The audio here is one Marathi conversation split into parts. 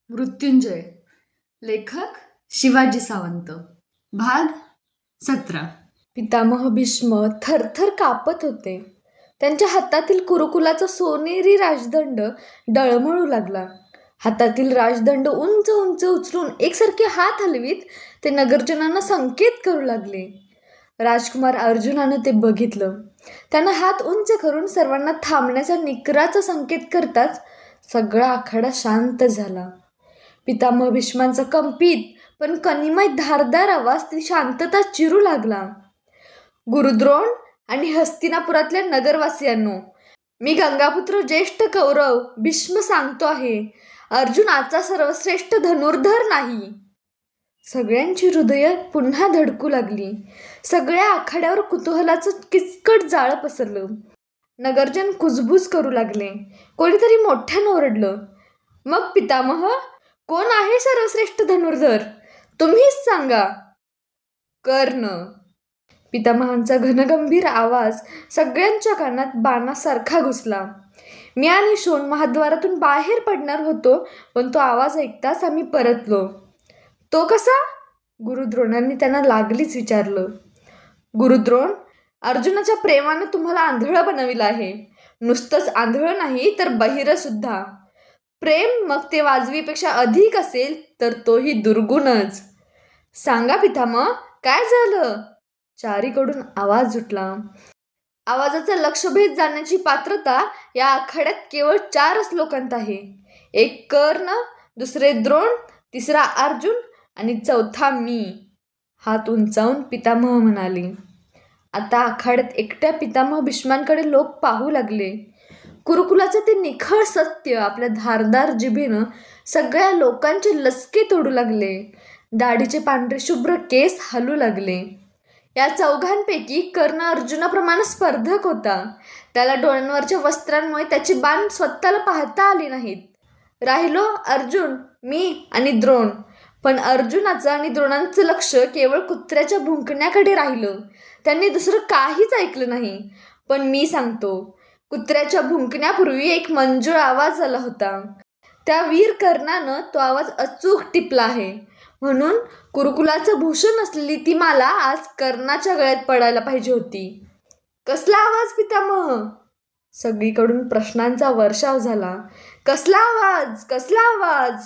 मृत्युंजय. लेखक शिवाजी सावंत. भाग 17. पितामह भीष्म थरथर कापत होते. त्यांच्या हातातील कुरुकुलाचा सोनेरी राजदंड डळमळू लागला. हातातील राजदंड उंच उंच उचलून एकसारखे हात हलवीत ते नगरजनांना संकेत करू लागले. राजकुमार अर्जुनानं ते बघितलं. त्यानं हात उंच करून सर्वांना थांबण्याचा निकराचा संकेत करताच सगळा आखाडा शांत झाला. पितामह भीष्मांचा कंपित पण कनिमय धारदार आवाज ती शांतता चिरू लागला. गुरुद्रोण आणि हस्तिनापुरातल्या नगरवासियांनो, मी गंगापुत्र ज्येष्ठ कौरव भीष्म सांगतो आहे, अर्जुन आजचा सर्वश्रेष्ठ धनुर्धर नाही. सगळ्यांची हृदय पुन्हा धडकू लागली. सगळ्या आखाड्यावर कुतूहलाचं किचकट जाळं पसरलं. नगरजन कुजबूज करू लागले. कोणीतरी मोठ्यानं ओरडलं, मग पितामह, कोण आहे सर्वश्रेष्ठ धनुर्धर? तुम्हीच सांगा. कर्ण. पितामहांचा घनगंभीर आवाज सगळ्यांच्या कानात बाणासारखा घुसला. मी आणि शोण महाद्वारातून बाहेर पडणार होतो, पण तो आवाज ऐकताच आम्ही परतलो. तो कसा? गुरुद्रोणांनी त्यांना लागलीच विचारलं. गुरुद्रोण, अर्जुनाच्या प्रेमानं तुम्हाला आंधळं बनविलं आहे. नुसतंच आंधळं नाही तर बहिरं सुद्धा. प्रेम मग ते वाजवीपेक्षा अधिक असेल तर तोही दुर्गुणच. सांगा पितामह, काय झालं? चारीकडून आवाज उठला. आवाजाचा लक्षभेद जाण्याची पात्रता या आखाड्यात केवळ 4च लोकांत आहे. एक कर्ण, दुसरे द्रोण, तिसरा अर्जुन आणि चौथा मी. हात उंचावून पितामह म्हणाले. आता आखाड्यात एकट्या पितामह भीष्मांकडे लोक पाहू लागले. कुरुकुलाचं ते निखळ सत्य आपल्या धारदार जिभेनं सगळ्या लोकांचे लसके तोडू लागले. दाढीचे पांढरे शुभ्र केस हलू लागले. या चौघांपैकी कर्ण अर्जुनाप्रमाणे स्पर्धक होता. त्याला डोळ्यांवरच्या वस्त्रांमुळे त्याची बाण स्वतःला पाहता आली नाहीत. राहिलो अर्जुन, मी आणि द्रोण. पण अर्जुनाचं आणि द्रोणांचं लक्ष केवळ कुत्र्याच्या भुंकण्याकडे राहिलं. त्यांनी दुसरं काहीच ऐकलं नाही. पण मी सांगतो, कुत्र्याच्या भुंकण्यापूर्वी एक मंजूळ आवाज आला होता. त्या वीर कर्णानं तो आवाज अचूक टिपला आहे. म्हणून कुरुकुलाचं भूषण असलेली ती माला आज कर्णाच्या गळ्यात पडायला पाहिजे होती. कसला आवाज पितामह? सगळीकडून प्रश्नांचा वर्षाव झाला. कसला आवाज? कसला आवाज?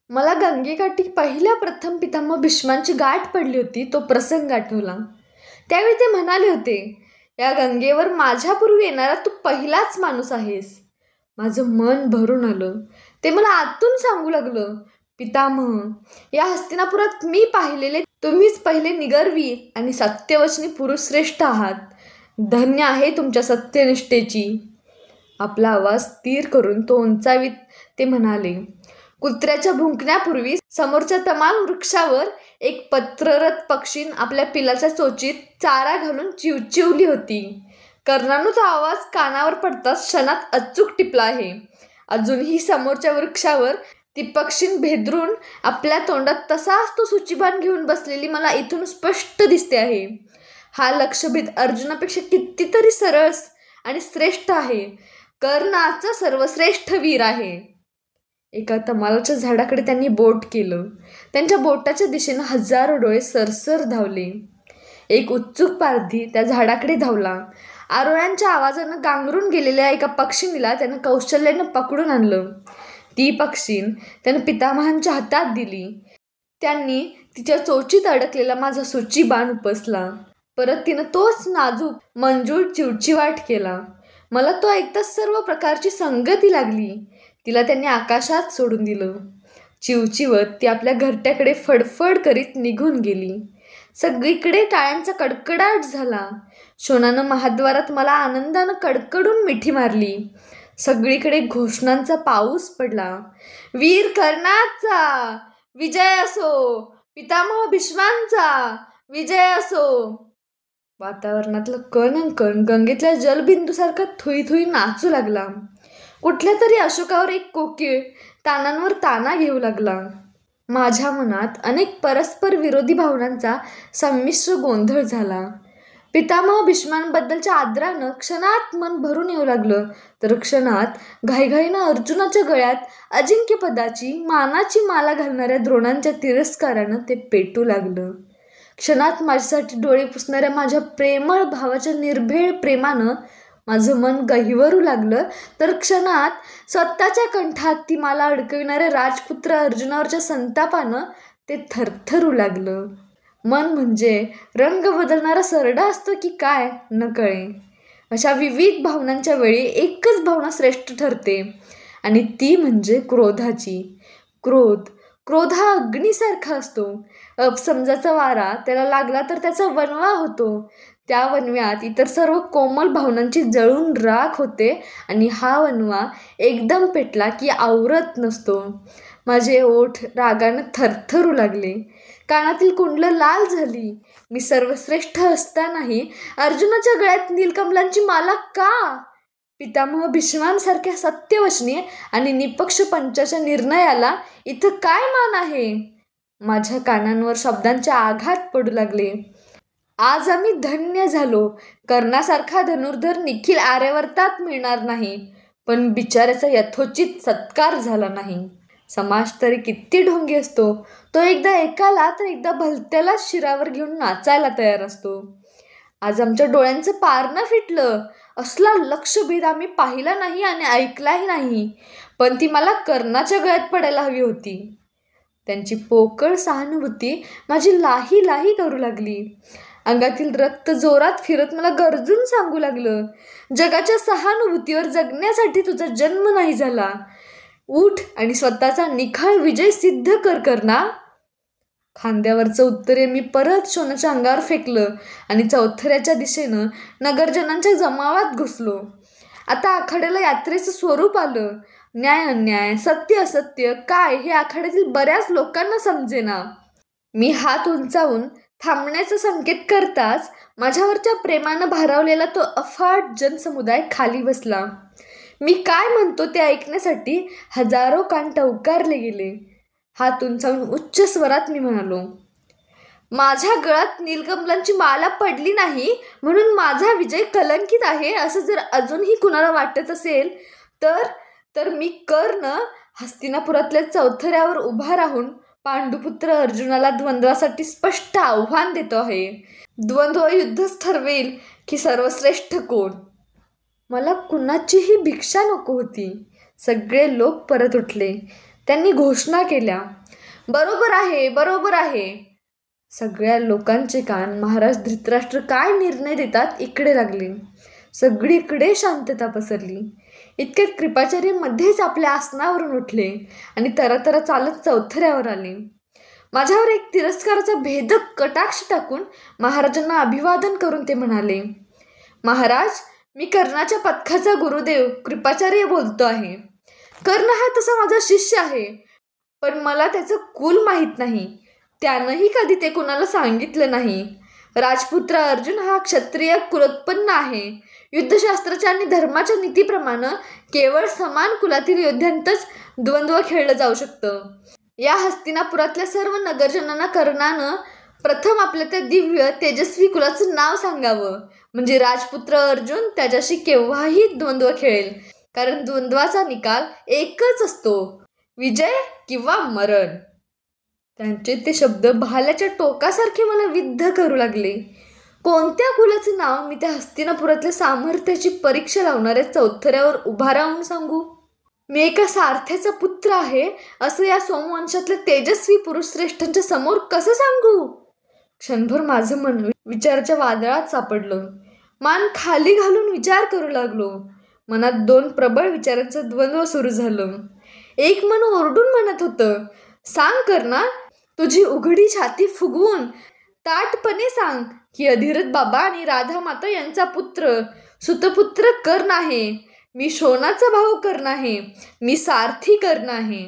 मला गंगेकाठी पहिल्या प्रथम पितामह भीष्मांची गाठ पडली होती तो प्रसंग आठवला. त्यावेळी ते म्हणाले होते, या गंगेवर माझ्यापूर्वी येणारा तू पहिलाच माणूस आहेस. माझं मन भरून आलं. ते मला आतून सांगू लागलं, पितामह, या हस्तिनापुरात मी पाहिलेले तुम्हीच पहिले निगर्वी आणि सत्यवचनी पुरुष श्रेष्ठ आहात. धन्य आहे तुमच्या सत्यनिष्ठेची. आपला आवाज स्थिर करून तो उंचावीत ते म्हणाले, कुत्र्याच्या भुंकण्यापूर्वी समोरच्या तमाल वृक्षावर एक पत्ररथ पक्षीन आपल्या पिलाच्या चोचीत चारा घालून चिवचिवली होती. कर्णानं तो आवाज कानावर पडताच क्षणात अचूक टिपला आहे. अजूनही समोरच्या वृक्षावर ती पक्षीन भेदरून आपल्या तोंडात तसाच तो सूचीबाण घेऊन बसलेली मला इथून स्पष्ट दिसते आहे. हा लक्षभेद अर्जुनापेक्षा कितीतरी सरळ आणि श्रेष्ठ आहे. कर्ण आजचा सर्वश्रेष्ठ वीर आहे. एका तमालाच्या झाडाकडे त्यांनी बोट केलं. त्यांच्या बोटाच्या दिशेनं हजारो डोळे सरसर धावले. एक उत्सुक पारधी त्या झाडाकडे धावला. आरोळ्यांच्या आवाजानं गांगरून गेलेल्या एका पक्षिणीला त्यानं कौशल्यानं पकडून आणलं. ती पक्षीण त्यानं पितामहांच्या हातात दिली. त्यांनी तिच्या चोचीत अडकलेला माझा सूचीबाण उपसला. परत तिनं तोच नाजूक मंजूळ चिवचिवाट केला. मला तो ऐकताच सर्व प्रकारची संगती लागली. तिला त्यांनी आकाशात सोडून दिलं. चिवचिवत ती आपल्या घरट्याकडे फडफड करीत निघून गेली. सगळीकडे टाळ्यांचा कडकडाट झाला. शोणानं महाद्वारात मला आनंदानं कडकडून मिठी मारली. सगळीकडे घोषणांचा पाऊस पडला. वीर कर्णाचा विजय असो, पितामह भीष्मांचा विजय असो. वातावरणातलं कण गंगेतल्या जलबिंदूसारखा थुई थुई नाचू लागला. कुठल्या तरी अशोकावर एक कोकीळ तानांवर ताना घेऊ लागला. माझ्या मनात अनेक परस्पर विरोधी भावनांचा संमिश्र गोंधळ झाला. पितामह भीष्मांबद्दलच्या आदरानं क्षणात मन भरून येऊ लागलं, तर क्षणात घाईघाईनं अर्जुनाच्या गळ्यात अजिंक्यपदाची मानाची माला घालणाऱ्या द्रोणांच्या तिरस्कारानं ते पेटू लागलं. क्षणात माझ्यासाठी डोळे पुसणाऱ्या माझ्या प्रेमळ भावाच्या निर्भेळ प्रेमानं माझं मन गहिवरू लागलं, तर क्षणात स्वतःच्या कंठात ती माला अडकविणाऱ्या राजपुत्र अर्जुनावरच्या संतापानं ते थरथरू लागलं. मन म्हणजे रंग बदलणारा सरडा असतो की काय न कळे. अशा विविध भावनांच्या वेळी एकच भावना श्रेष्ठ ठरते आणि ती म्हणजे क्रोधाची. क्रोध हा अग्नीसारखा असतो. अपसमजाचा वारा त्याला लागला तर त्याचा वणवा होतो. त्या वणव्यात इतर सर्व कोमल भावनांची जळून राख होते आणि हा वणवा एकदम पेटला की आवरत नसतो. माझे ओठ रागानं थरथरू लागले, कानातील कुंडलं लाल झाली. मी सर्वश्रेष्ठ असतानाही अर्जुनाच्या गळ्यात नीलकमलांची माला का? पितामह भीष्मांसारख्या सत्यवचनी आणि निपक्ष पंचाच्या निर्णयाला इथं काय मान आहे? माझ्या कानांवर शब्दांचे आघात पडू लागले. आज आम्ही धन्य झालो. कर्णासारखा धनुर्धर निखिल आर्यावर्तात मिळणार नाही, पण बिचाऱ्याचा यथोचित सत्कार झाला नाही. समाज तरी किती ढोंगी असतो. तो एकदा एकाला तर एकदा भलत्यालाच शिरावर घेऊन नाचायला तयार असतो. आज आमच्या डोळ्यांचं पारणं फिटलं. असला लक्षभेद आम्ही पाहिला नाही आणि ऐकलाही नाही, पण ती मला कर्णाच्या गळ्यात पडायला हवी होती. त्यांची पोकळ सहानुभूती माझी लाही लाही करू लागली. अंगातील रक्त जोरात फिरत मला गरजून सांगू लागलं, जगाच्या सहानुभूतीवर जगण्यासाठी तुझा जन्म नाही झाला. उठ आणि स्वतःचा निखाळ विजय सिद्ध कर ना. खांद्यावरचं उत्तरे मी परत शोनाच्या अंगावर फेकलं आणि चौथऱ्याच्या दिशेनं नगरजनांच्या जमावात घुसलो. आता आखाड्याला यात्रेचं स्वरूप आलं. न्याय अन्याय, सत्य असत्य काय हे आखाड्यातील बऱ्याच लोकांना समजेना. मी हात उंचावून थांबण्याचा संकेत करताच माझ्यावरच्या प्रेमानं भारावलेला तो अफाट जनसमुदाय खाली बसला. मी काय म्हणतो ते ऐकण्यासाठी हजारो कान टवकारले गेले. हात उंचावून उच्च स्वरात मी म्हणालो, माझ्या गळ्यात नीलकमलांची माला पडली नाही म्हणून माझा विजय कलंकित आहे असं जर अजूनही कुणाला वाटत असेल तर मी कर्ण हस्तिनापुरातल्या चौथऱ्यावर उभा राहून पांडुपुत्र अर्जुनाला द्वंद्वासाठी स्पष्ट आव्हान देतो आहे. द्वंद्व युद्धच ठरवेल की सर्वश्रेष्ठ कोण. मला कुणाचीही भिक्षा नको होती. सगळे लोक परत उठले. त्यांनी घोषणा केल्या, बरोबर आहे, बरोबर आहे. सगळ्या लोकांचे कान महाराज धृतराष्ट्र काय निर्णय देतात इकडे लागले. सगळीकडे शांतता पसरली. इतक्यात कृपाचार्य मध्येच आपल्या आसनावरून उठले आणि तरातरा चालत चौथऱ्यावर आले. माझ्यावर एक तिरस्काराचा भेदक कटाक्ष टाकून महाराजांना अभिवादन करून ते म्हणाले, महाराज, मी कर्णाच्या पथकाचा गुरुदेव कृपाचार्य बोलतो आहे. कर्ण हा तसा माझा शिष्य आहे, पण मला त्याचं कुल माहीत नाही. त्यानंही कधी ते कुणाला सांगितलं नाही. राजपुत्र अर्जुन हा क्षत्रिय कुलोत्पन्न आहे. युद्धशास्त्राच्या आणि धर्माच्या नीतीप्रमाणे केवळ समान कुलातील योद्ध्यांतच द्वंद्व खेळलं जाऊ शकतं. या हस्तिनापुरातल्या सर्व नगरजनांना कर्णानं प्रथम आपल्या त्या दिव्य तेजस्वी कुलाचं नाव सांगावं, म्हणजे राजपुत्र अर्जुन त्याच्याशी केव्हाही द्वंद्व खेळेल. कारण द्वंद्वाचा निकाल एकच असतो, विजय किंवा मरण. त्यांचे ते शब्द भाल्याच्या टोकासारखे मला विद्ध करू लागले. कोणत्या कुलाचं नाव मी त्या हस्तिनापुरातल्या सामर्थ्याची परीक्षा लावणाऱ्या चौथऱ्यावर उभा राहून सांगू? मी एका सारथ्याचा पुत्र आहे असं या सोमवंशातल्या तेजस्वी पुरुष श्रेष्ठांच्या समोर कसं सांगू? क्षणभर माझं मन विचाराच्या वादळात सापडलं. मान खाली घालून विचार करू लागलो. मनात दोन प्रबळ विचारांचं द्वंद्व सुरू झालं. एक मन ओरडून म्हणत होतं, सांग कर्णा, तुझी उघडी छाती फुगवून ताटपणे सांग की अधिरथ बाबा आणि राधा माता यांचा पुत्र सुतपुत्र कर्ण आहे. मी शोणाचा भाऊ कर्ण आहे. मी सारथी कर्ण आहे.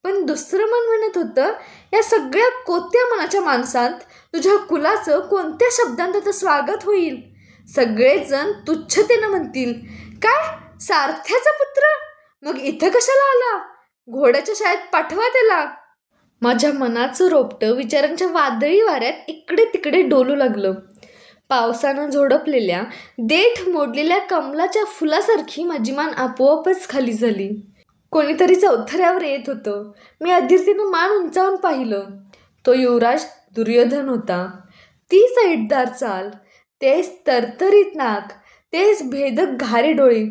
पण दुसरं मन म्हणत होतं, या सगळ्या कोत्या मनाच्या माणसात तुझ्या कुलाचं कोणत्या शब्दांत आता स्वागत होईल? सगळेजण तुच्छतेनं म्हणतील, काय सारथ्याचा पुत्र? मग इथं कशाला आला? घोड्याच्या शाळेत पाठवा त्याला. माझ्या मनाचं रोपटं विचारांच्या वादळी वाऱ्यात इकडे तिकडे डोलू लागलं. पावसानं झोडपलेल्या देठ मोडलेल्या कमलाच्या फुलासारखी माझी मान आपोआपच खाली झाली. कोणीतरी चौथऱ्यावर येत होतं. मी अधीरतेनं मान उंचावून पाहिलं. तो युवराज दुर्योधन होता. ती साईडदार चाल, तेच तरतरीत नाक, तेच भेदक घारे डोळे,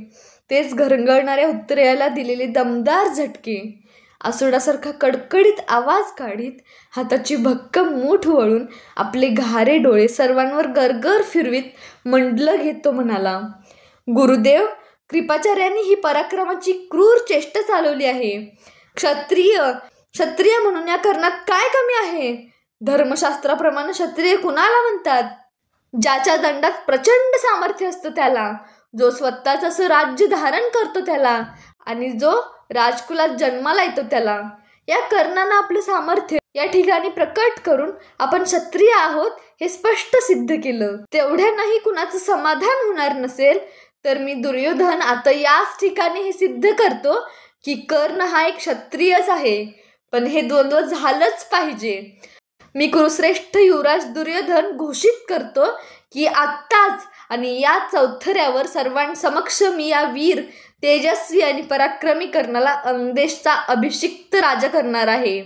तेच घरंगळणाऱ्या उत्तरेला दिलेले दमदार झटके. आसुडासारखा कडकडीत आवाज काढीत हाताची भक्कम मूठ वळून आपले घारे डोळे सर्वांवर गरगर फिरवीत मंडलं घेत तो म्हणाला, गुरुदेव, कृपाचार्यांनी ही पराक्रमाची क्रूर चेष्टा चालवली आहे. क्षत्रिय म्हणून या कर्णात काय कमी आहे? धर्मशास्त्राप्रमाणे क्षत्रिय कुणाला म्हणतात? ज्याच्या दंडात प्रचंड सामर्थ्य असतं त्याला, जो स्वतःच असं राज्य धारण करतो त्याला, आणि जो राजकुलात जन्माला येतो त्याला. या कर्णानं आपलं सामर्थ्य या ठिकाणी प्रकट करून आपण क्षत्रिय आहोत हे स्पष्ट सिद्ध केलं. तेवढ्यानंही कुणाचं समाधान होणार नसेल तर मी दुर्योधन आता याच ठिकाणी हे सिद्ध करतो की कर्ण हा एक क्षत्रियच आहे. पण हे द्वंद्व झालंच पाहिजे. मी कुरुश्रेष्ठ युवराज दुर्योधन घोषित करतो की आत्ताच आणि या चौथऱ्यावर सर्वांसमक्ष मी या वीर, तेजस्वी आणि पराक्रमी कर्णाला अंदेशचा अभिषिक्त राजा करणार आहे.